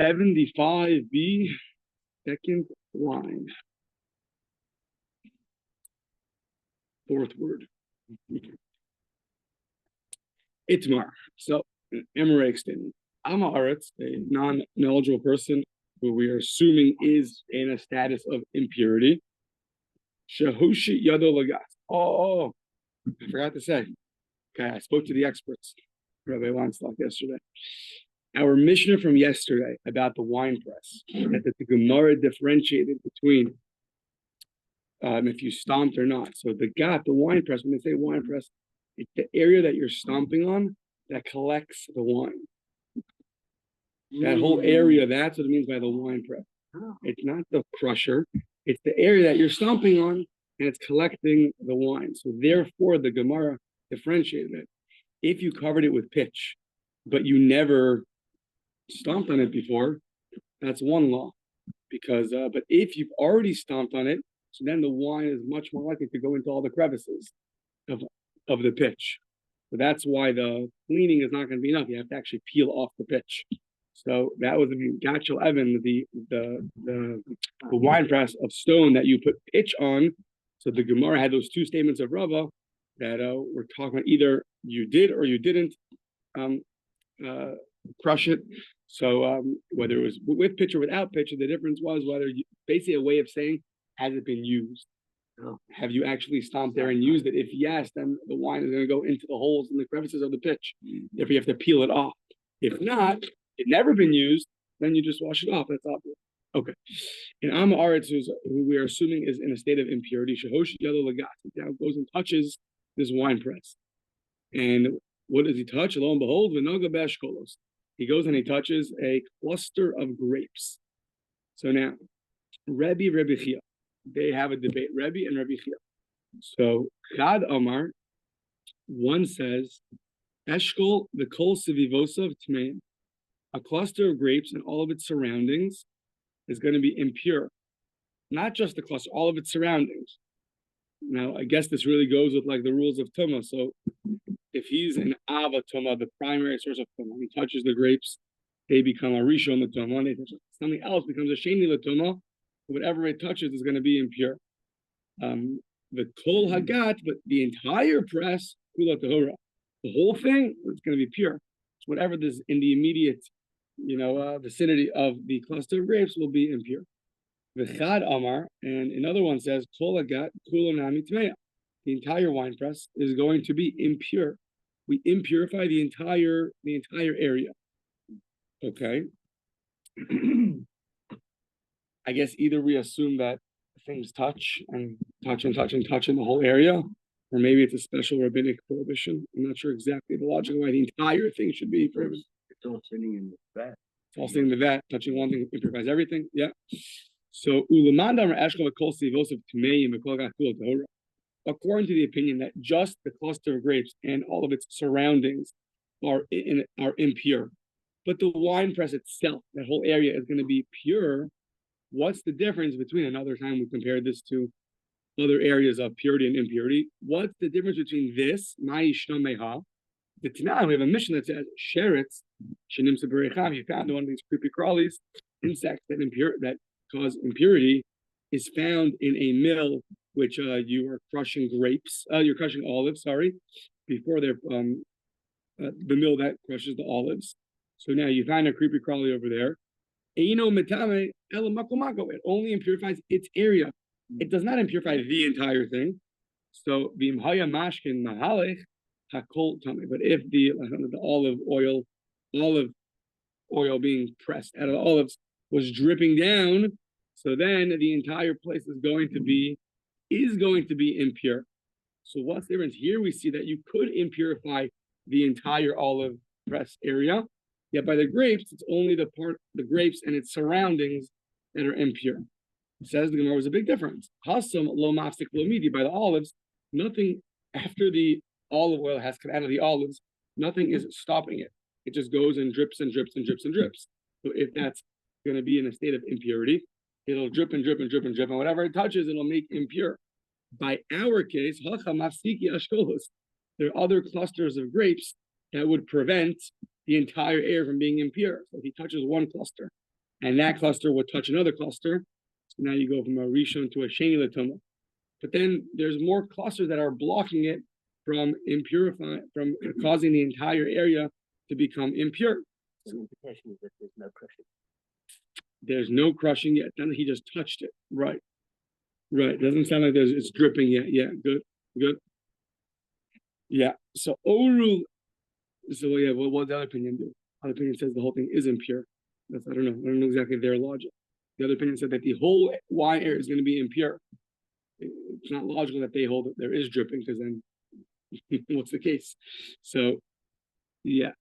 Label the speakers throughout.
Speaker 1: 75b, second line. Fourth word. Itmar. So, Emmerich statement. Ama Aretz, a non-knowledgeable person who we are assuming is in a status of impurity. Shahushi Yado Lagas. Oh, I forgot to say. Okay, I spoke to the experts, Rabbi Weinstock, yesterday. Our Mishnah from yesterday about the wine press, that the Gemara differentiated between if you stomped or not. So the wine press, when they say wine press, it's the area that you're stomping on that collects the wine. That whole area, that's what it means by the wine press. It's not the crusher. It's the area that you're stomping on, and it's collecting the wine. So therefore, the Gemara differentiated it. If you covered it with pitch, but you never stomped on it before, that's one law. Because, but if you've already stomped on it, so then the wine is much more likely to go into all the crevices of the pitch. So that's why the cleaning is not going to be enough. You have to actually peel off the pitch. So that was the Gachel Evan, the wine press of stone that you put pitch on. So the Gemara had those two statements of Rava that we're talking about either you did or you didn't crush it. So whether it was with pitch or without pitch, the difference was whether basically a way of saying, has it been used? Have you actually stomped there and used it? If yes, then the wine is going to go into the holes and the crevices of the pitch. If you have to peel it off. If not, it's never been used, then you just wash it off. That's obvious. Okay. In Am Aretz, who we are assuming is in a state of impurity, Shehosh Yado Lagat, he now goes and touches this wine press. And what does he touch? Lo and behold, V'noga B'Eshkolos. He goes and he touches a cluster of grapes. So now, Rabbi Chia, they have a debate, Rabbi and Rabbi Chia. So Chad Amar, one says, Eshkol v'kol sevivosav tmeim. A cluster of grapes and all of its surroundings is going to be impure. Not just the cluster, all of its surroundings. Now, I guess this really goes with like the rules of Tumah. So if he's an Ava Tumah, the primary source of Tumah, he touches the grapes, they become a Rishon L'Tumah. Something else becomes a Sheni L'Tumah. Whatever it touches is going to be impure. The Kol Hagat, but the entire press, Kula Tahora, the whole thing is going to be pure. So whatever is in the immediate, vicinity of the cluster of grapes will be impure. V'chad Amar, and another one says Kol Hagat Kula Nami Tmeya. The entire wine press is going to be impure. We impurify the entire area. Okay. I guess either we assume that things touch in the whole area, or maybe it's a special rabbinic prohibition. I'm not sure exactly the logic of why the entire thing should be prohibited.
Speaker 2: It's all sitting in the vat.
Speaker 1: It's all sitting in the vat, touching one thing impurifies everything. Yeah. So according to the opinion that just the cluster of grapes and all of its surroundings are impure, but the wine press itself, that whole area, is going to be pure. What's the difference between another time we compared this to other areas of purity and impurity? What's the difference between this? The Tanakh, we have a mission that says sheretz shenim seberecham. You found one of these creepy crawlies, insects that cause impurity, is found in a mill which you are crushing grapes. You're crushing olives. Sorry, before they're the mill that crushes the olives. So now you find a creepy crawly over there. It only impurifies its area. It does not impurify the entire thing. So but if the olive oil being pressed out of the olives was dripping down, so then the entire place is going to be impure. So what's the difference? Here we see that you could impurify the entire olive press area. Yet by the grapes, it's only the grapes and its surroundings that are impure. It says the Gemara was a big difference. Hasam lo mafsik lo midi. By the olives, nothing after the olive oil has come out of the olives, nothing is stopping it. It just goes and drips and drips and drips and drips. So if that's going to be in a state of impurity, it'll drip and drip and drip and drip, and whatever it touches, it'll make impure. By our case, there are other clusters of grapes that would prevent the entire air from being impure. So if he touches one cluster and that cluster would touch another cluster. So now you go from a Rishon to a Sheni Latuma. But then there's more clusters that are blocking it from from causing the entire area to become impure.
Speaker 2: The implication is that there's no crushing.
Speaker 1: There's no crushing yet. Then he just touched it. Right. Doesn't sound like it's dripping yet. Yeah, good. Yeah. So Oru. So yeah, what the other opinion do? The other opinion says the whole thing is impure. I don't know exactly their logic. The other opinion said that the whole wine area is going to be impure. It's not logical that they hold that there is dripping, because then what's the case? So yeah.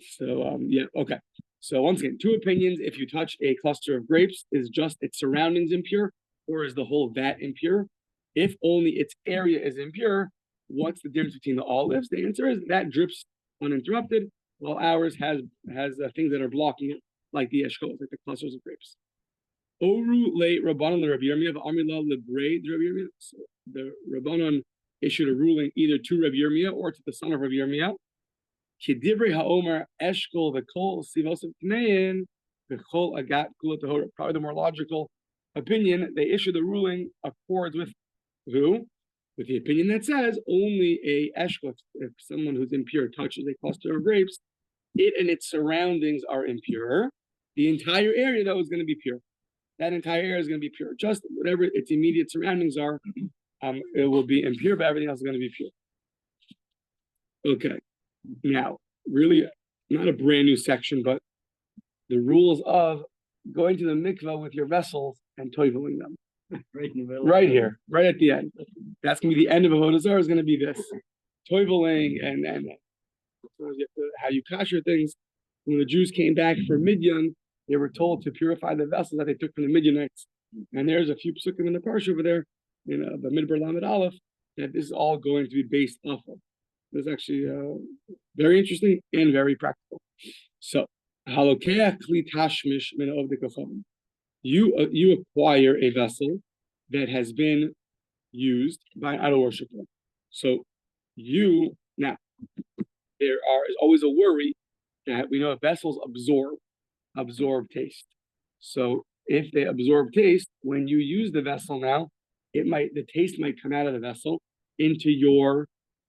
Speaker 1: So okay. So once again, two opinions. If you touch a cluster of grapes, is just its surroundings impure, or is the whole vat impure? If only its area is impure, what's the difference between the olives? The answer is that drips uninterrupted, while ours has things that are blocking it, like the eshkol, like the clusters of grapes. Oru le Rabbanon le Rabbi Yirmiyah v'Amila le Brei Rabbi Yirmiyah. So the Rabbanon issued a ruling either to Rabbi Yirmiyah or to the son of Rabbi Yirmiyah. Kidivri haomer eshkol v'kol sivos of tnein v'kol agat kula tahora. Probably the more logical opinion. They issued the ruling accords with who? With the opinion that says only a eshkol, if someone who's impure touches a cluster of grapes, it and its surroundings are impure. The entire area, though, is going to be pure. That entire area is going to be pure. Just whatever its immediate surroundings are, it will be impure, but everything else is going to be pure. Okay. Now, really not a brand new section, but the rules of going to the mikvah with your vessels and toiveling them. Right here, right at the end. That's going to be the end of Avodah Zora, is going to be this. Toiveling and how you kasher things. When the Jews came back from Midian, they were told to purify the vessels that they took from the Midianites. And there's a few psukim in the parsha over there, the Midbar Lamed Aleph, that this is all going to be based off of. It's actually very interesting and very practical. So, you acquire a vessel that has been used by an idol worshiper. So now there is always a worry that we know vessels absorb taste. So if they absorb taste, when you use the vessel now, the taste might come out of the vessel into your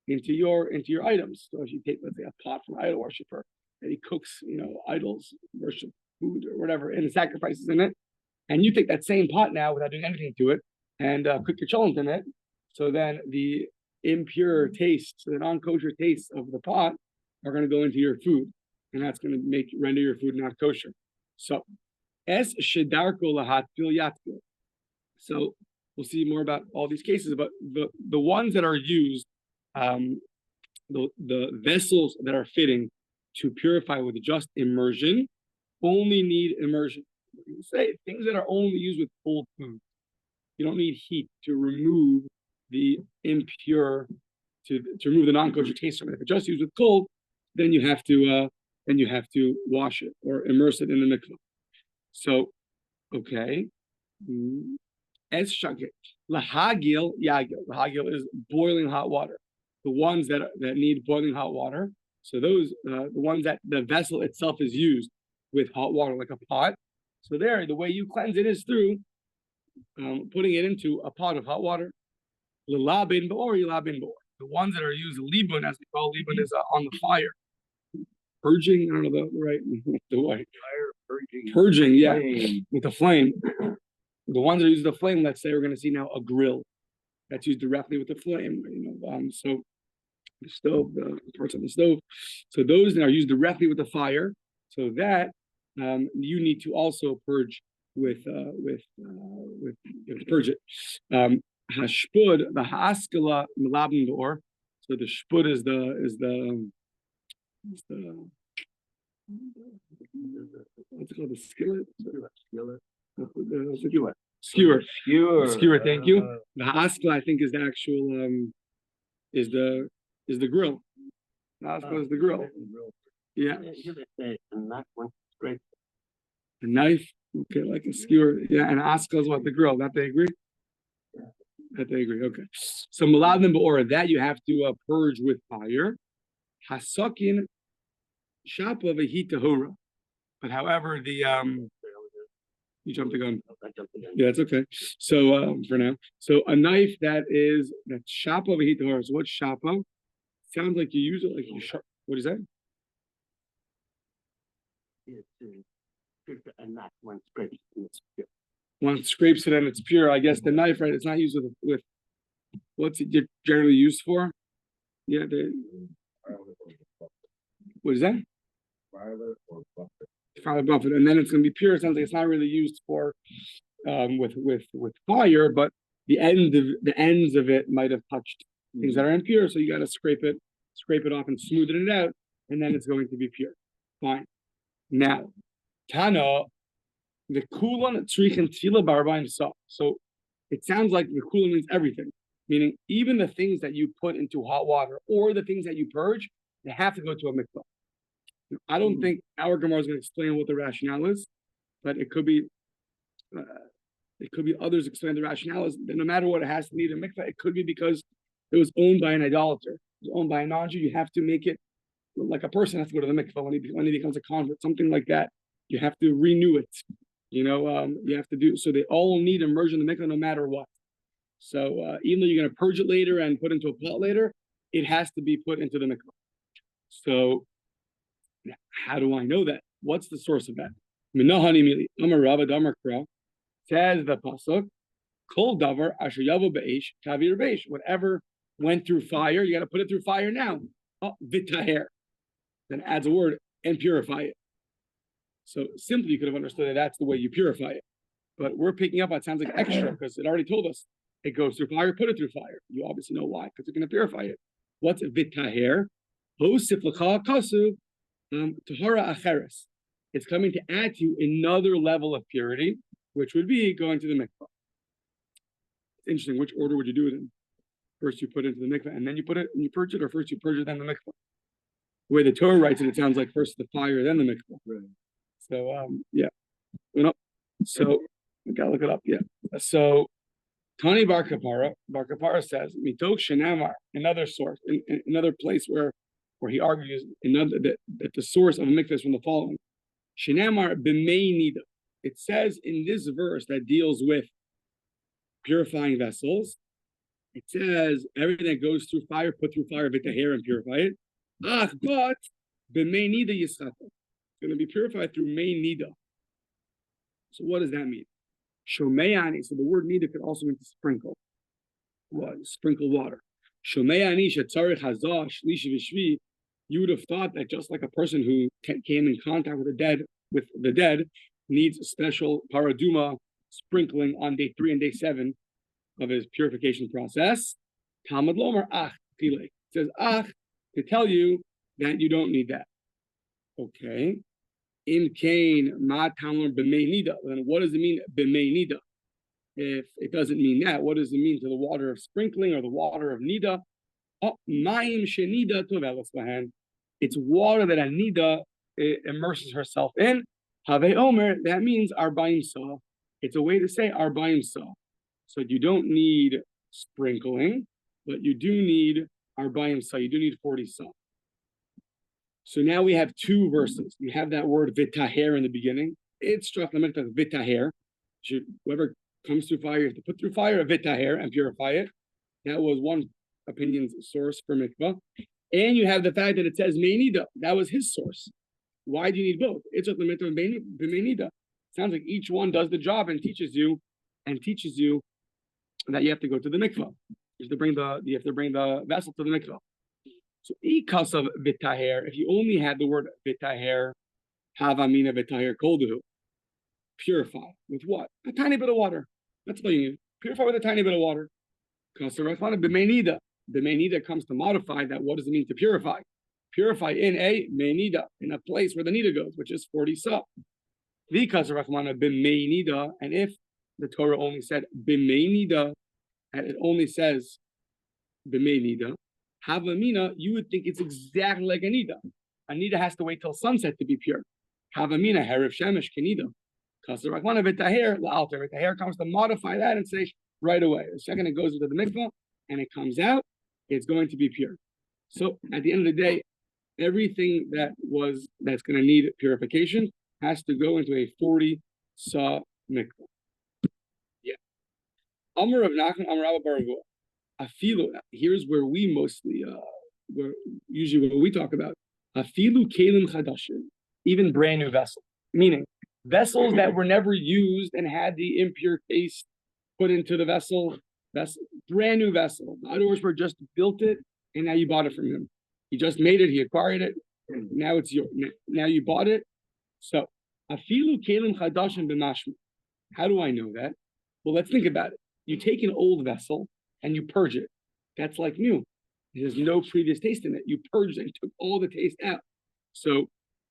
Speaker 1: items. So if you take, let's say, a pot from an idol worshiper and he cooks, idols worship food or whatever, and sacrifices in it, and you take that same pot now without doing anything to it and cook your cholent in it, so then the impure tastes, the non-kosher tastes of the pot are going to go into your food, and that's going to render your food not kosher. So, es shedarko lahat fil yatkil. So we'll see more about all these cases, but the ones that are used, the vessels that are fitting to purify with just immersion only need immersion. You say things that are only used with cold food. You don't need heat to remove the impure, to remove the non-kosher taste from it. If it's just used with cold, then you have to wash it or immerse it in the mikvah. So, okay. Es shagit lahagil yagil. Lahagil is boiling hot water. The ones that need boiling hot water. So those the ones that the vessel itself is used with hot water, like a pot. So there, the way you cleanse it is through putting it into a pot of hot water. L'labin ba'or, l'labin ba'or. The ones that are used libun, as we call libun, is on the fire. Purging, I don't know the way. Purging, yeah, with the flame. The ones that use the flame, let's say we're going to see now a grill that's used directly with the flame. So the stove, the parts of the stove. So those that are used directly with the fire. So that you need to also purge with you have to purge it. Hashpud, the haaskala milabin ba'or. So the shpud is the what's it called, the skillet? Skewer. Thank you. The haskell, I think, is the actual is the grill. The haskell is the grill. Yeah. A knife, okay, like a skewer. Yeah, and haskell is what, the grill. That they agree. That they agree. Okay. So maladim ba'ora, that you have to purge with fire. Hasakin shapa v'hitahora. But however, the You jumped the gun.
Speaker 2: I jumped the gun.
Speaker 1: Yeah, that's okay. So for now, so a knife that's shapa v'hitahor. So what's shapa? Sounds like you use it like you sharp. What is that?
Speaker 2: It's and not one scrape.
Speaker 1: One scrapes it and it's pure. I guess the knife, right? It's not used with what's it generally used for? Yeah, what is that?
Speaker 3: Violet or buffet.
Speaker 1: Violet buffet, and then it's going to be pure. It sounds like it's not really used for with fire, but the ends of it might have touched things that are impure. So you got to scrape it off and smoothen it out, and then it's going to be pure. Fine. Now, Tana, the kulan tzrichin tefila b'arba'im sa. So it sounds like the kulan means everything, meaning even the things that you put into hot water or the things that you purge, they have to go to a mikvah. I don't think our Gemara is going to explain what the rationale is, but it could be others explain the rationale is that no matter what, it has to need a mikvah. It could be because it was owned by an idolater, it was owned by a non-Jew. You have to make it like a person has to go to the mikvah when he becomes a convert, something like that. You have to renew it. You have to do so. They all need immersion in the mikvah no matter what. So even though you're going to purge it later and put into a pot later, it has to be put into the mikvah. So how do I know that? What's the source of that? Says the pasuk, Kol davar asher yavo be'esh kavir beish. Whatever went through fire, you got to put it through fire now. Vitaher. Then adds a word and purify it. So simply you could have understood that that's the way you purify it. But we're picking up on it sounds like extra because it already told us it goes through fire, put it through fire. You obviously know why, because you're going to purify it. What's vitaher? Hosif l'cha kasu tahara acheres. It's coming to add to you another level of purity, which would be going to the mikvah. It's interesting. Which order would you do it in? First you put it into the mikvah, and then you put it and you purge it, or first you purge it, then the mikvah? The way the Torah writes it, it sounds like first the fire, then the mikvah.
Speaker 3: Right.
Speaker 1: So yeah. So we gotta look it up. Yeah. So Tani Bar Kapara says, Mitok Shenamar, another source, in another place where he argues that the source of a mikvah is from the following. Shenamar b'mei nida. It says in this verse that deals with purifying vessels, it says everything that goes through fire, put through fire, v'taher, and purify it. But b'mei nida yischata. It's going to be purified through mei nida. So what does that mean? Shomeyani. So the word nida could also mean to sprinkle. What? Sprinkle water. Shomeyani shetzarich hazah shlishi v'shvi. You would have thought that just like a person who came in contact with the dead needs a special paraduma sprinkling on day 3 and day 7 of his purification process. Talmud lomer ach pile. It says ach to tell you that you don't need that. Okay. In Cain ma talmud b'mei nida. Then what does it mean b'mei nida? If it doesn't mean that, what does it mean to the water of sprinkling or the water of nida? It's water that a nida immerses herself in. Have omer, that means arba'im sa. It's a way to say arba'im sa. So you don't need sprinkling, but you do need arba'im sa. You do need 40 sa. So now we have 2 verses. We have that word vitaher in the beginning. It's struck the minute of vitaher. Whoever comes through fire, you have to put through fire a vitaher and purify it. That was one opinion's source for mikvah. And you have the fact that it says meinida. That was his source. Why do you need both? It's a limit of meinida. Sounds like each one does the job and teaches you that you have to go to the mikvah. You have to bring the vessel to the mikvah. So ikas of vitaher, if you only had the word vitaher, havamina vitaher kolduhu, purify with what? A tiny bit of water. That's all you need. Purify with a tiny bit of water. Kasarachana b'meinida. The meinida comes to modify that. What does it mean to purify? Purify in a meinida, in a place where the nida goes, which is 40 sa. The kasarachana b'meinida, and if the Torah only said b'meinida, and it only says b'meinida, havamina, you would think it's exactly like a nida. A nida has to wait till sunset to be pure. Havamina heriv shemesh kenida. Kasarachana v'taher la'alter. V'taher comes to modify that and say right away. The second it goes into the mikvah and it comes out, it's going to be pure. So at the end of the day, everything that's going to need purification has to go into a 40 sa mikvah. Yeah. Amar of Nachman, Amar Rabba Bar Avua. Afilu. Here's where we mostly, where usually what we talk about. Afilu kelim chadashim, even brand new vessels, meaning vessels that were never used and had the impure taste put into the vessel, brand new vessel. In other words, we just built it and now you bought it from him. He just made it, he acquired it, and now it's yours. Now you bought it. So, afilu kelim chadashim b'mashma. How do I know that? Well, let's think about it. You take an old vessel and you purge it. That's like new. There's no previous taste in it. You purged it and took all the taste out. So,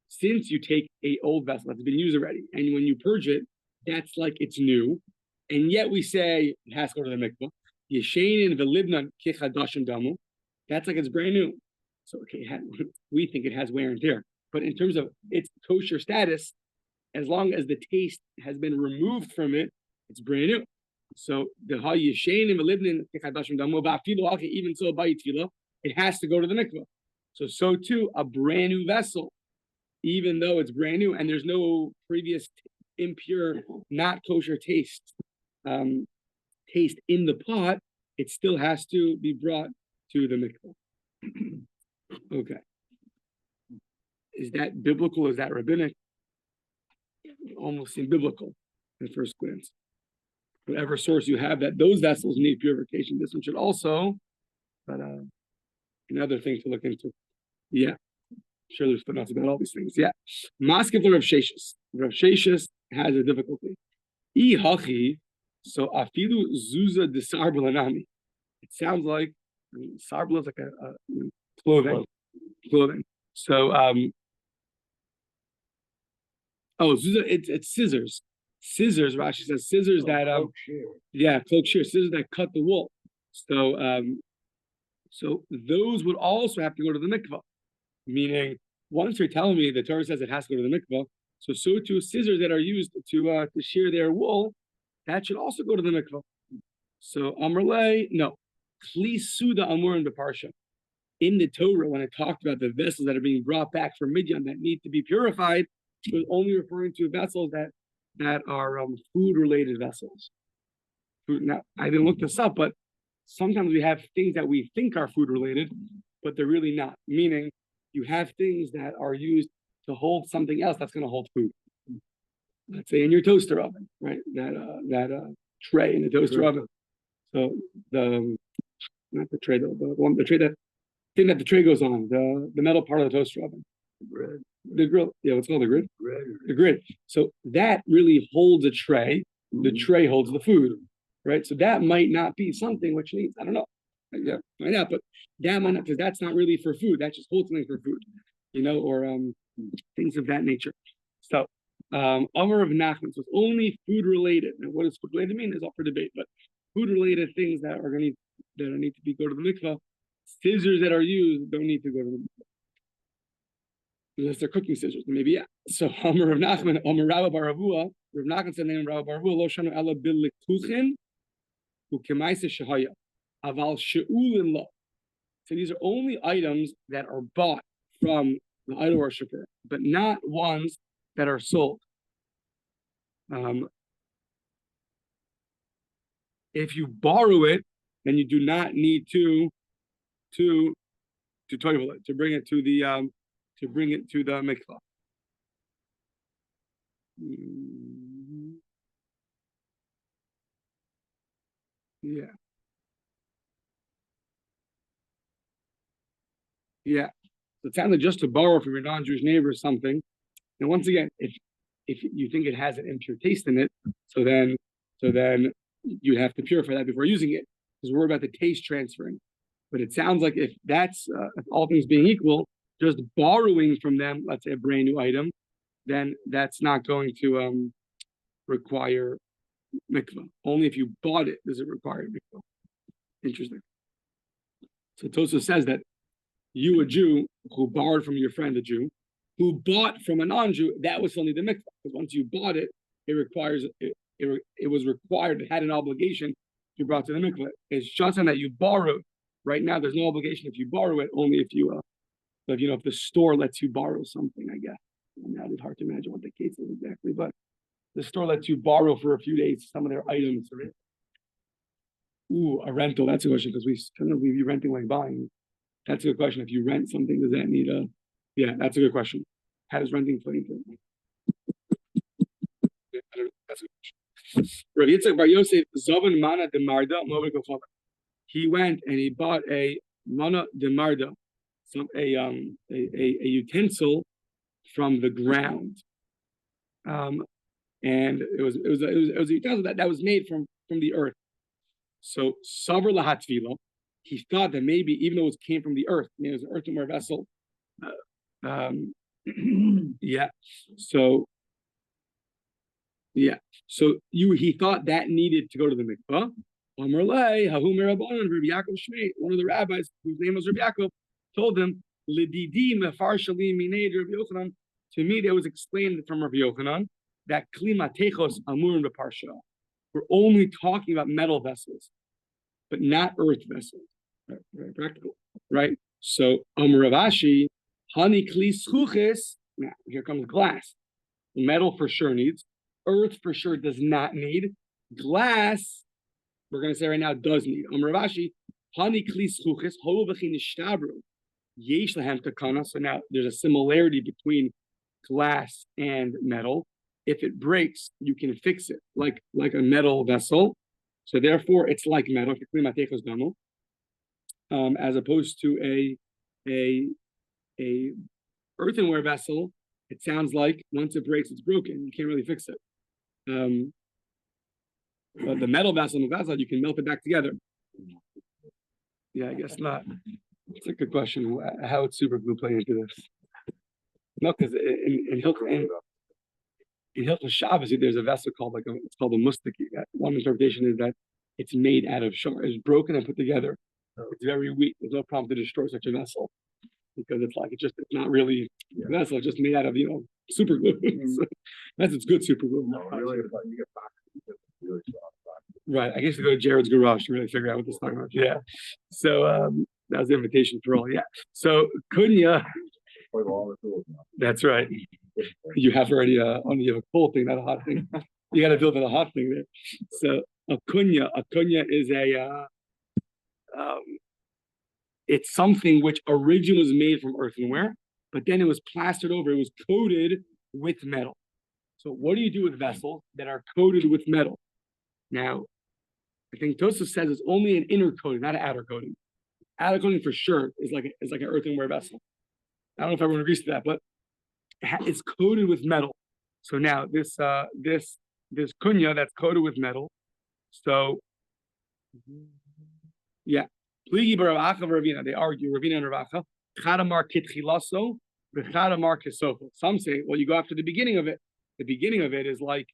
Speaker 1: since you take a old vessel that's been used already, and when you purge it, that's like it's new, and yet we say it has to go to the mikvah. Yeshenin v'libnan kichadashim damu. That's like it's brand new. So okay, we think it has wear and tear, but in terms of its kosher status, as long as the taste has been removed from it, it's brand new. So the yeshenin v'libnan kichadashim damu ba'afilu even so ba'itila, it has to go to the mikvah. So too a brand new vessel, even though it's brand new and there's no previous impure, not kosher taste in the pot, it still has to be brought to the mikvah. Okay. Is that biblical? Is that rabbinic? It almost seems biblical at first glance. Whatever source you have that those vessels need purification, this one should also, but another thing to look into. Yeah. Sure, there's footnotes about all these things. Yeah. Maskef Rav Sheshes. Rav Sheshes has a difficulty. Hachi, so afilu zuza de sarbalanami. It sounds like sarbala is like a clothing. So zuza, it's scissors. Scissors, Rashi says scissors that cloak shear, scissors that cut the wool. So those would also have to go to the mikvah. Meaning, once you're telling me the Torah says it has to go to the mikvah, so too scissors that are used to shear their wool, that should also go to the mikvah. So Amrle, no. Kli suda amurin beparsha. In the Torah, when it talked about the vessels that are being brought back from Midian that need to be purified, it was only referring to vessels that are food-related vessels. Now, I didn't look this up, but sometimes we have things that we think are food-related, but they're really not. Meaning, you have things that are used to hold something else that's going to hold food. Let's say in your toaster oven, right? That tray in the toaster oven. So not the tray, the tray that the tray goes on, the metal part of the toaster oven. The grill. Yeah, what's called the grid? The grid. So that really holds a tray. The tray holds the food, right? So that might not be something which needs, I don't know. Yeah, find out, but that might not, because that's not really for food. That just holds something for food, or things of that nature. So, Amar of Nachman, so it's only food related. And what does food related mean is up for debate, but food related things that need to be go to the mikvah, scissors that are used don't need to go to the mikvah. Unless they're cooking scissors, maybe yeah. So Amar of Nachman, Amar Rabba Bar Avua, Rav Nachman said name Rabba Bar Avua, Lo Shanu Ela Bil Likuchin, Ukemaisa Shahaya. Aval she'ulin lo. So these are only items that are bought from the idol worshiper, but not ones that are sold. If you borrow it, then you do not need to toivel it, to bring it to the mikvah. Yeah. Yeah. So it sounds like just to borrow from your non-Jewish neighbor or something. And once again, if you think it has an impure taste in it, so then you have to purify that before using it, because we're about the taste transferring. But it sounds like if that's if all things being equal, just borrowing from them, let's say a brand new item, then that's not going to require mikvah. Only if you bought it does it require mikvah. Interesting. So Tosa says that you, a Jew, who borrowed from your friend, a Jew, who bought from a non-Jew, that was only the mikvah. Because once you bought it, it was required, it had an obligation to be brought to the mikvah. It's just that you borrowed. Right now, there's no obligation if you borrow it, only if you, if the store lets you borrow something, I guess. Now it's hard to imagine what the case is exactly, but the store lets you borrow for a few days some of their items. Ooh, a rental. That's a question because we kind of leave you renting like buying. That's a good question. If you rent something, does that need a? Yeah, that's a good question. How does renting play into it? Yeah, that's a good question. Rabbi Yitzchak Bar Yosef Zovan Mana de Marda. He went and he bought a Mana de Marda, a utensil from the ground. And it was a utensil that was made from the earth. So Savar Lahatvila, he thought that maybe even though it came from the earth, it was an earthenware vessel. Yeah. So he thought that needed to go to the mikvah. One of the rabbis, whose name was Rabbi Yaakov, told him, to me, that was explained from Rabbi Yochanan that klimatechos amurim b'parsha. We're only talking about metal vessels, but not earth vessels. Very practical, right? So Rav Ashi, hani kli schuches. Now here comes glass. Metal for sure needs. Earth for sure does not need. Glass, we're going to say right now, does need. Rav Ashi, hani kli schuches holu v'chi nishtabru yesh lahem takana. So now there's a similarity between glass and metal. If it breaks, you can fix it like a metal vessel. So therefore, it's like metal, as opposed to a earthenware vessel. It sounds like once it breaks, it's broken. You can't really fix it. But the metal vessel, you can melt it back together. Yeah, I guess not. It's a good question. How would super glue play into this? No, because in Hilchos Shabbos, there's a vessel called it's called a mustaki. One interpretation is that it's made out of shor. It's broken and put together. It's very weak. There's no problem to destroy such a vessel because it's not really a vessel. It's just made out of super glue. So, it's good super glue.
Speaker 3: No, really, you get boxes. Really
Speaker 1: right. I guess to go to Jared's garage to really figure out what this talking about. Yeah. So that was the invitation for all. Yeah. So Kunya. That's right. You have already only a cold thing, not a hot thing. You got to build a hot thing there. So a kunya is it's something which originally was made from earthenware, but then it was plastered over. It was coated with metal. So what do you do with vessels that are coated with metal? Now, I think Tosaf says it's only an inner coating, not an outer coating. Outer coating for sure is like an earthenware vessel. I don't know if everyone agrees to that, but it's coated with metal. So now this kunya that's coated with metal. So yeah, they argue Ravina and Ravacha. Some say, well, you go after the beginning of it. The beginning of it is like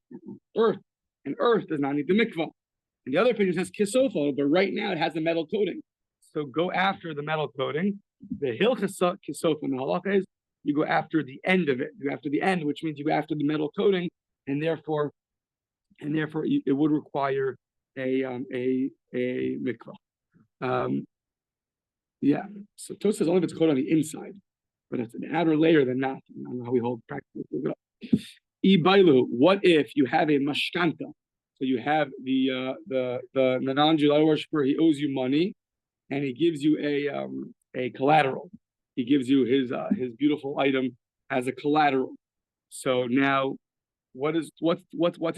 Speaker 1: earth, and earth does not need the mikvah. And the other opinion says kisofo, but right now it has a metal coating. So go after the metal coating. The hilchasa kisofo in the halacha is you go after the end of it. You go after the end, which means you go after the metal coating, and therefore it would require a mikvah. Yeah. So Tosfos says only if it's coated on the inside, but it's an outer layer, then not. I don't know how we hold practice. What if you have a mashkanta? So you have the non-Jew worshiper, he owes you money, and he gives you a collateral. He gives you his beautiful item as a collateral. So now, what's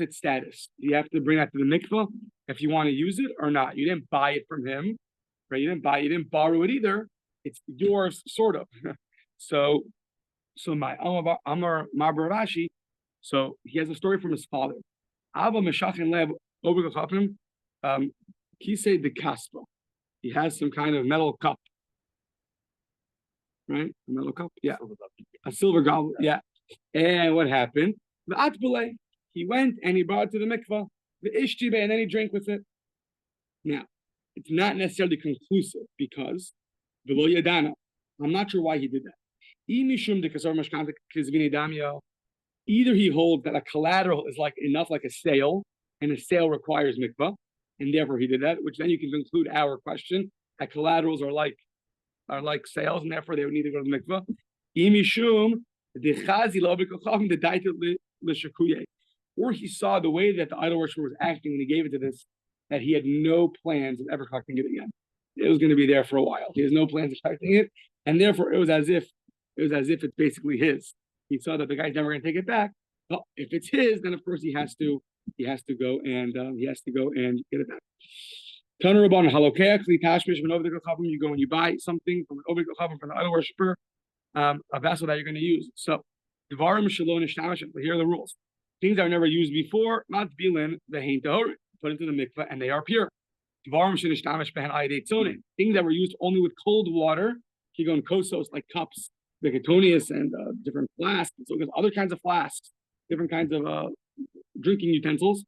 Speaker 1: its status? Do you have to bring that to the mikvah if you want to use it or not? You didn't buy it from him, right? You didn't borrow it either. It's yours, sort of. So my Amar Marbarashi. So he has a story from his father. Abba Meshachin Leb Obegachapim Kisei de Kaspa. He has some kind of metal cup. Right? A metal cup? Yeah. A silver goblet. Yeah. And what happened? The Atbule, he went and he brought it to the mikvah, the Ishtibe, and then he drank with it. Now, it's not necessarily conclusive because Velo Yadana. I'm not sure why he did that. Either he holds that a collateral is like enough like a sale, and a sale requires mikvah, and therefore he did that, which then you can conclude our question that collaterals are like sales, and therefore they would need to go to the mikvah. or he saw the way that the idol worshiper was acting when he gave it to this, that he had no plans of ever collecting it again. It was going to be there for a while. He has no plans of collecting it, and therefore it was as if it's basically his. He saw that the guy's never going to take it back. Well, if it's his, then of course he has to go and get it back. You go and you buy something from an Ovid Kochavim, from the idol worshiper, a vessel that you're going to use. So, here are the rules. Things that are never used before, not bilin, put into the mikveh, and they are pure. Things that were used only with cold water, you go in kosos, like cups, Vicatonius, and different flasks. So there's other kinds of flasks, different kinds of drinking utensils.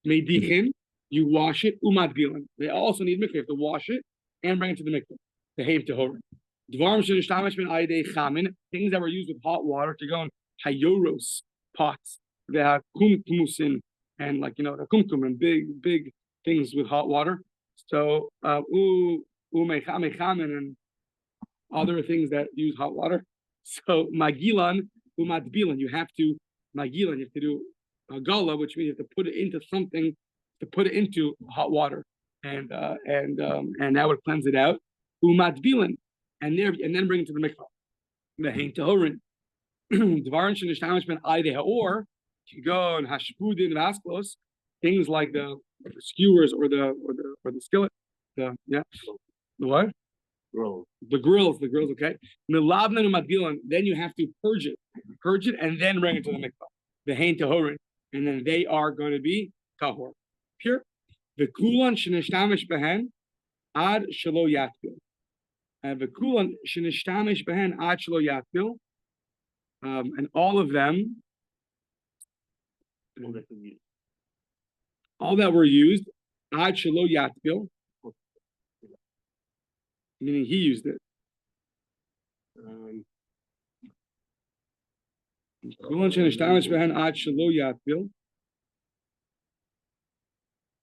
Speaker 1: Meidichin, you wash it. Umat bilin. They also need mikveh. You have to wash it and bring it to the mikveh. Behave tehorim. Things that were used with hot water to go in hayoros pots. They have kumkumusin and the kumkum and big things with hot water. So and other things that use hot water. So magilan umatbilan, you have to do a gala, which means you have to put it into something, to put it into hot water, and that would cleanse it out. Umatbilan, and then bring it to the mikvah. The hein tahorin. Dvarin shenishtamesh ben aidei haor, you go and hashpudin vasklos, things like the skewers or the skillet, the what? The grills, okay. Then you have to purge it, and then bring it to the mikvah. The hein tahorin, and then they are going to be tahor, pure. The kulan shenishtamesh behen ad shelo yatkil. The kulan shenishtamesh behen ad shelo yatkil, and all of them, all that were used ad shelo yatkil, meaning he used it.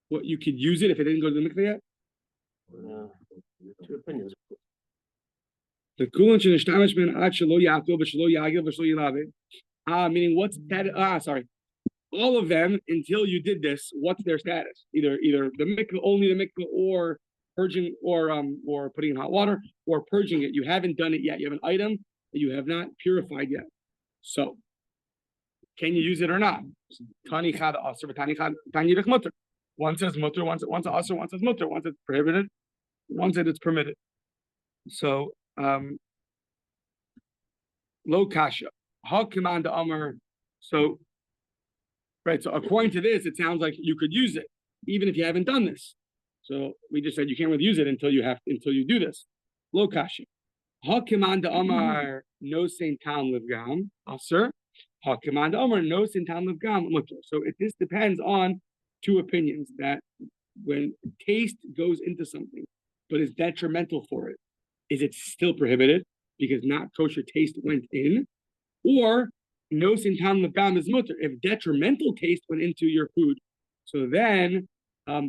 Speaker 1: What, you could use it if it didn't go to the mikveh yet?
Speaker 2: Two opinions.
Speaker 1: The kulan shenishtamesh ben ad shelo yatkil v'shelo yagil v'shelo yilave. Meaning what's that? Sorry. All of them, until you did this, what's their status? Either the mikveh, only the mikveh, or purging, or putting in hot water, or purging it. You haven't done it yet. You have an item that you have not purified yet. So, can you use it or not? Tani chad aser, tani chad mutter. One says mutter, one says aser, one says mutter, one says prohibited, one says it's permitted. So, lo kasha, ha command amar. So, right. So, according to this, it sounds like you could use it even if you haven't done this. So we just said you can't really use it until you do this. Lo kashi. Ha command amar no saint town live gam aser. Ha command amar no saint town live gam mutter. So this depends on two opinions, that when taste goes into something but is detrimental for it, is it still prohibited because not kosher taste went in, or no saint town live gam is mutter if detrimental taste went into your food. So then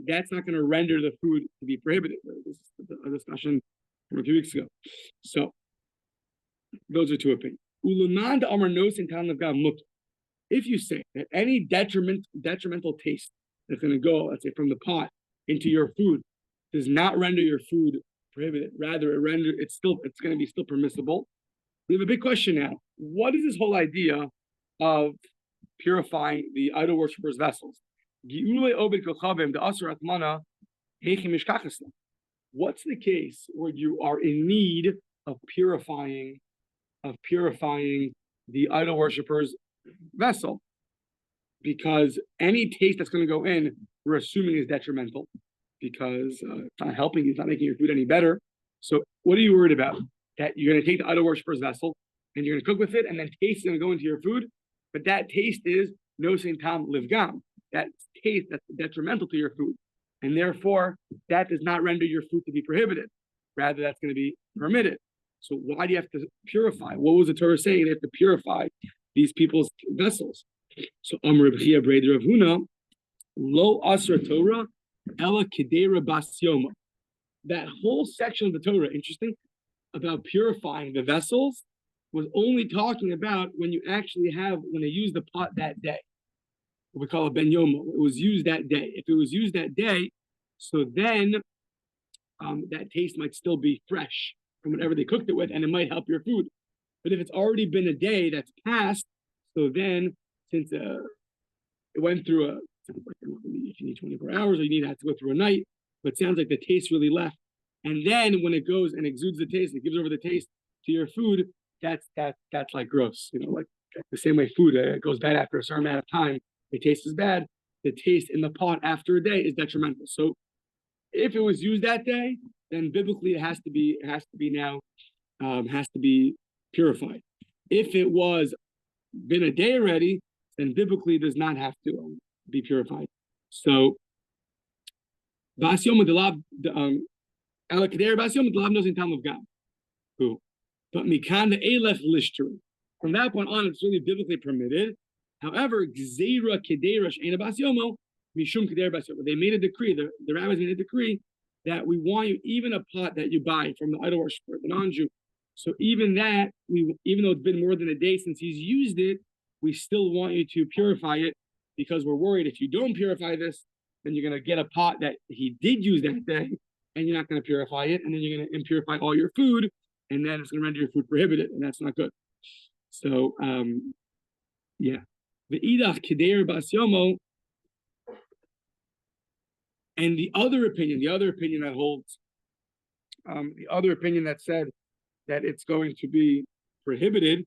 Speaker 1: that's not going to render the food to be prohibited. This is a discussion from a few weeks ago. So those are two opinions. If you say that any detrimental taste that's going to go, let's say, from the pot into your food does not render your food prohibited, rather it's going to be still permissible. We have a big question now. What is this whole idea of purifying the idol worshippers' vessels? What's the case where you are in need of purifying the idol worshippers' vessel? Because any taste that's going to go in, we're assuming is detrimental, because it's not helping you, it's not making your food any better. So what are you worried about? That you're going to take the idol worshippers' vessel and you're going to cook with it, and then taste is going to go into your food, but that taste is no saint tam liv gam. That taste that's detrimental to your food, and therefore that does not render your food to be prohibited. Rather, that's going to be permitted. So why do you have to purify? What was the Torah saying? They have to purify these people's vessels. So Amr B'chia Breder of Huna, Lo Asra Torah, Ella Kedera Bas Yoma. That whole section of the Torah, interesting, about purifying the vessels, was only talking about when they use the pot that day. what we call a ben yomo. It was used that day. If it was used that day, so then that taste might still be fresh from whatever they cooked it with, and it might help your food. But if it's already been a day that's passed, so then since it went through sounds like if you need 24 hours or you have to go through a night, but it sounds like the taste really left. And then when it goes and exudes the taste, it gives over the taste to your food, that's like gross. Like the same way food goes bad after a certain amount of time, the taste is bad. The taste in the pot after a day is detrimental. So if it was used that day, then biblically it has to be purified. If it was been a day already, then biblically it does not have to be purified. So Bas Yom Adelav Elakader Bas Yom Adelav knows in Talmud of God. Who? But Mikan the Elef Lishtri. From that point on, it's really biblically permitted. However, Gzeira Kederash Ein Bas Yomo Mishum Keder Bas Yomo. They made a decree. The rabbis made a decree that we want you, even a pot that you buy from the idol worshiper, the non-Jew. So even that, even though it's been more than a day since he's used it, we still want you to purify it, because we're worried if you don't purify this, then you're going to get a pot that he did use that day, and you're not going to purify it, and then you're going to impurify all your food, and then it's going to render your food prohibited, and that's not good. So, yeah. The idach keder bas yomo, and the other opinion that holds, the other opinion that said that it's going to be prohibited,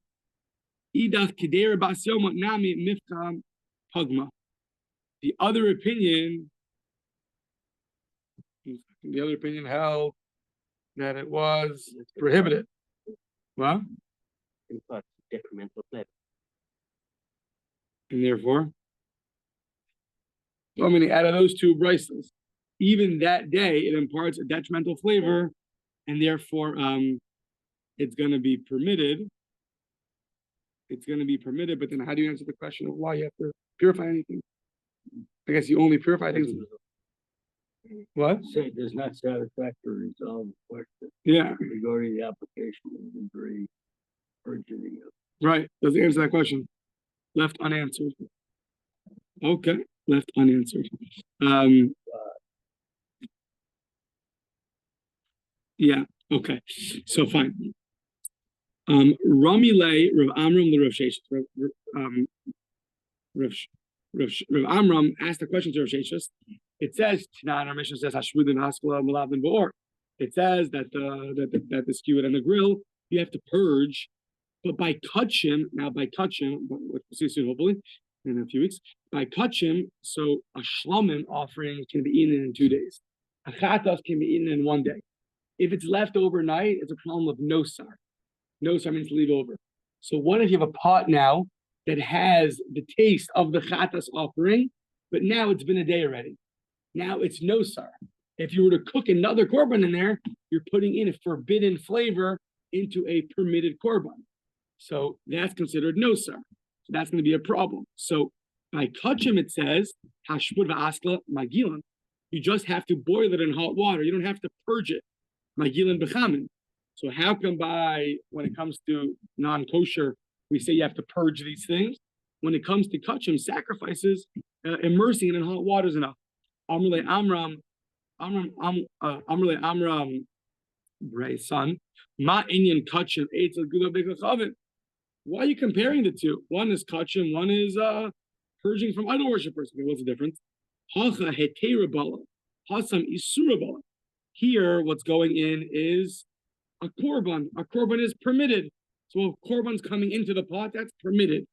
Speaker 1: idach keder bas yomo nami mifkam pagma. The other opinion held that it was prohibited. What?
Speaker 2: In fact, detrimental flavor.
Speaker 1: And therefore, so meaning out of those two brises, even that day it imparts a detrimental flavor, and therefore it's going to be permitted. It's going to be permitted, but then how do you answer the question of why you have to purify anything? I guess you only purify things. What?
Speaker 3: Say does not satisfactorily resolve the question.
Speaker 1: Yeah.
Speaker 3: Regarding the application of the degree perjury.
Speaker 1: Right. Doesn't answer that question. Left unanswered. Okay. Left unanswered. Yeah. Okay. So fine. Rami lay Rav Amram the Rav Sheshes. Rav Amram asked the question to Rav Sheshes. It says, our mission says, it says that the skewer and the grill, you have to purge, but by kachim, which we'll see soon, hopefully, in a few weeks, by kachim, so a shlomim offering can be eaten in 2 days. A chatas can be eaten in 1 day. If it's left overnight, it's a problem of no sar. No sar means to leave over. So what if you have a pot now that has the taste of the chatas offering, but now it's been a day already? Now it's no sar. If you were to cook another korban in there, you're putting in a forbidden flavor into a permitted korban. So that's considered no sar. So that's going to be a problem. So by kachim, it says, hashmud v'askla magilan. You just have to boil it in hot water. You don't have to purge it. Magilan b'chamin. So how come when it comes to non-kosher, we say you have to purge these things? When it comes to kachim, sacrifices, immersing it in hot water is enough. Amrle Amram, son, ma inyan kachim eitzel gudo b'kachavim. Why are you comparing the two? One is kachim, one is purging from idol worshippers. Okay, what's the difference? Hacha hetera bala, hasam isura bala. Here, what's going in is a korban. A korban is permitted. So if korban's coming into the pot, that's permitted.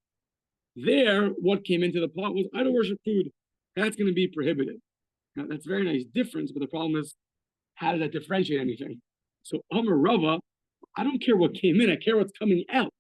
Speaker 1: There, what came into the pot was idol worship food. That's going to be prohibited. Now, that's a very nice difference, but the problem is, how does that differentiate anything? So, Amar Rava, I don't care what came in, I care what's coming out.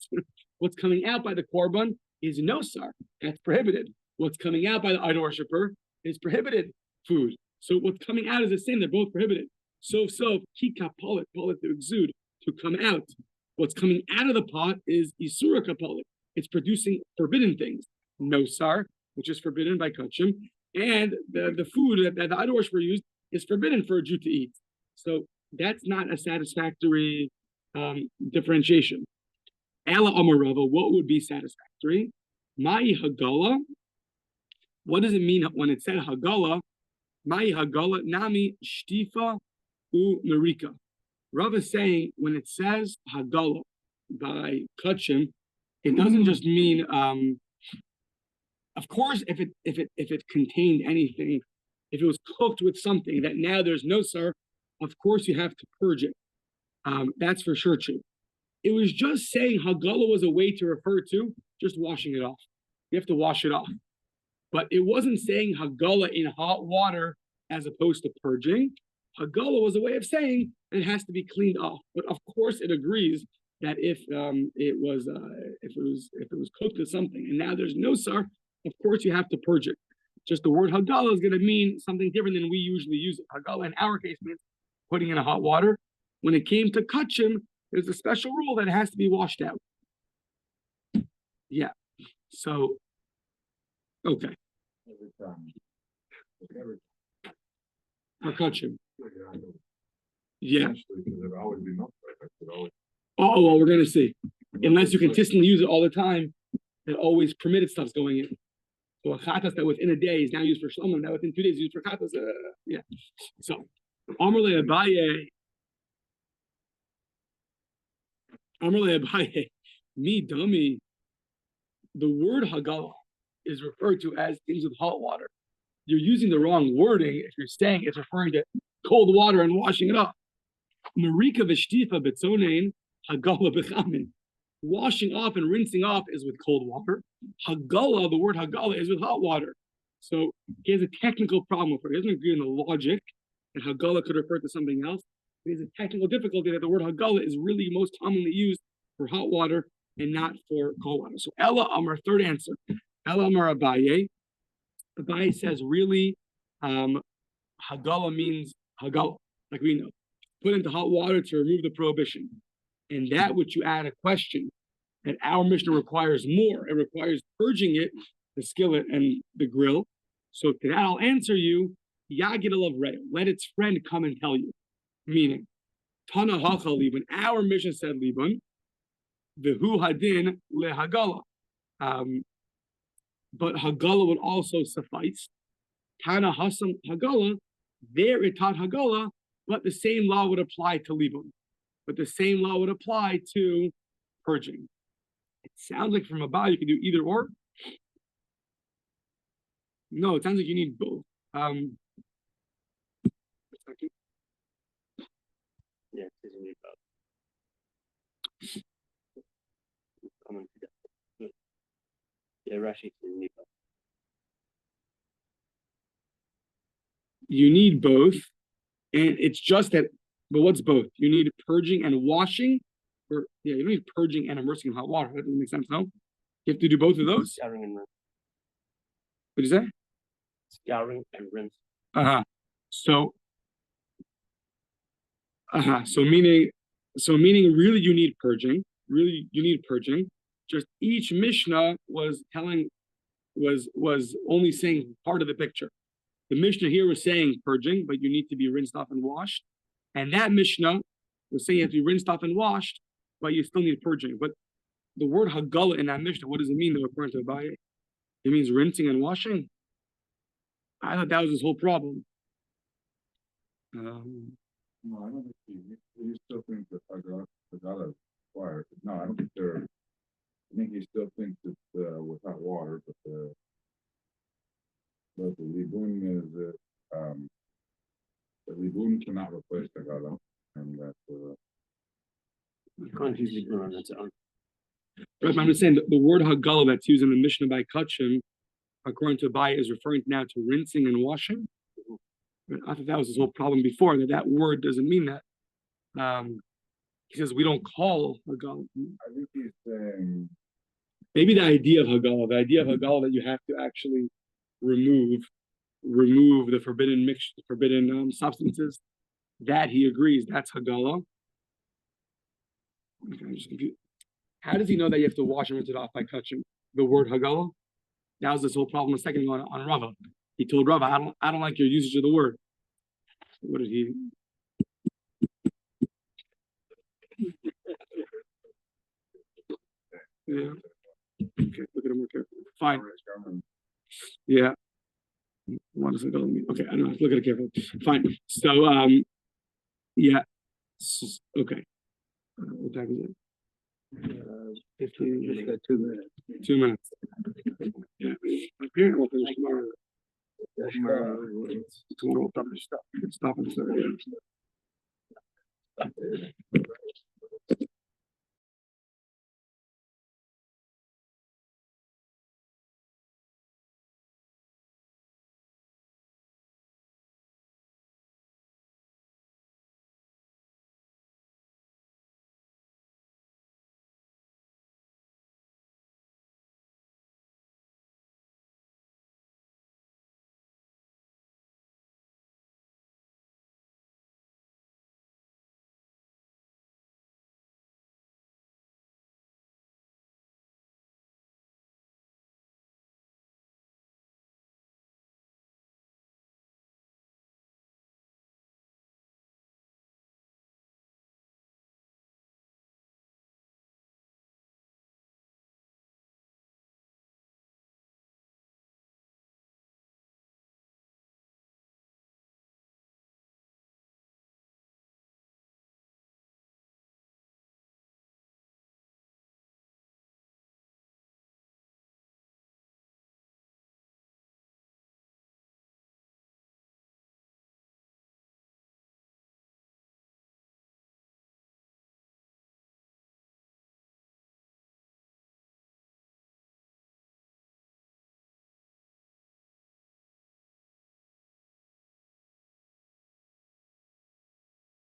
Speaker 1: What's coming out by the korban is no sar. That's prohibited. What's coming out by the idol worshiper is prohibited food. So what's coming out is the same. They're both prohibited. So, kika polit to exude, to come out. What's coming out of the pot is isura kapolit. It's producing forbidden things. No sar, which is forbidden by kachim, and the food that the idol worshiper used is forbidden for a Jew to eat. So that's not a satisfactory differentiation. Ela Amar Rava, what would be satisfactory? Ma'i hagala What does it mean when it said Hagala? Mai Hagala Nami Shtifa U Marika. Rav is saying when it says Hagala by Kachim, it doesn't just mean of course if it contained anything, if it was cooked with something that now there's no sir, of course you have to purge it. That's for sure true. It was just saying Hagala was a way to refer to just washing it off. You have to wash it off. But it wasn't saying Hagala in hot water as opposed to purging. Hagala was a way of saying it has to be cleaned off. But of course it agrees that if it was cooked with something and now there's no sar, of course you have to purge it. Just the word Hagala is going to mean something different than we usually use it. Hagala in our case means putting in a hot water. When it came to kachim, there's a special rule that it has to be washed out. Yeah. So, okay. For kachim. Yeah. Oh, well, we're going to see. Unless you consistently use it all the time, it always permitted stuff's going in. So a chatas that within a day is now used for shlomim, now within 2 days is used for chatas. Yeah. So, Amarle Abaye, me dummy. The word Hagala is referred to as things with hot water. You're using the wrong wording if you're saying it's referring to cold water and washing it off. Marika v'shtifa betzonein Hagala b'chamin. Washing off and rinsing off is with cold water. Hagala, the word Hagala, is with hot water. So he has a technical problem with it. He doesn't agree on the logic, and Hagala could refer to something else. He has a technical difficulty that the word Hagala is really most commonly used for hot water and not for cold water. So Ella Amar, third answer. Ella Amar Abaye. Abaye says really, Hagala means Hagala, like we know. Put into hot water to remove the prohibition. And that which you add a question that our Mishnah requires more. It requires purging it, the skillet and the grill. So to that I'll answer you, Yagid alav reo. Let its friend come and tell you. Meaning, Tana hacha libun. Our Mishnah said libun. V'hu hadin lehagala. But Hagala would also suffice. Tana hasam Hagala. There it taught Hagala, but the same law would apply to libun. But the same law would apply to purging. It sounds like from Abba you can do either or. No, it sounds like you need both.
Speaker 2: Yeah, it is need both. Common to that. Yeah, Rashi is need both.
Speaker 1: You need both, and it's just that. But what's both? You need purging and washing, or yeah, you don't need purging and immersing in hot water. That doesn't make sense, no? You have to do both of those.
Speaker 2: Scouring and rinse.
Speaker 1: What is that?
Speaker 2: Scouring and rinse.
Speaker 1: So meaning really you need purging. Really you need purging. Just each Mishnah was only saying part of the picture. The Mishnah here was saying purging, but you need to be rinsed off and washed. And that Mishnah was saying you have to be rinsed off and washed, but you still need purging. But the word Hagala in that Mishnah, what does it mean though, according to Abaye? It means rinsing and washing. I thought that was his whole problem.
Speaker 3: No, I don't think he still thinks that Hagala is required. No, I don't think they're. I think he still thinks it's with hot water, but the libun is the libun cannot replace Hagala, and that
Speaker 2: You can't use libun on its own.
Speaker 1: Right, I'm just saying the word Hagala that's used in the Mishnah by Kachim, according to Abaye, is referring now to rinsing and washing. I thought that was his whole problem before, that word doesn't mean that. He says we don't call Hagala.
Speaker 3: I think he's saying
Speaker 1: maybe the idea of Hagala that you have to actually remove the forbidden mixture, forbidden substances. That he agrees, that's Hagala. Okay, I'm just confused. How does he know that you have to wash and rinse it off by touching the word Hagala? That was this whole problem a second ago on Rava. He told Rava, I don't like your usage of the word. What did he? Yeah. Okay, look at him more carefully. Fine. Yeah. What does it go? Okay, I don't know. Look at it carefully. Fine. So, yeah. Okay. What time is it? 15.
Speaker 2: Just got 2 minutes.
Speaker 1: 2 minutes. Yeah. Apparently, we'll finish tomorrow. Tomorrow we'll probably stop and start.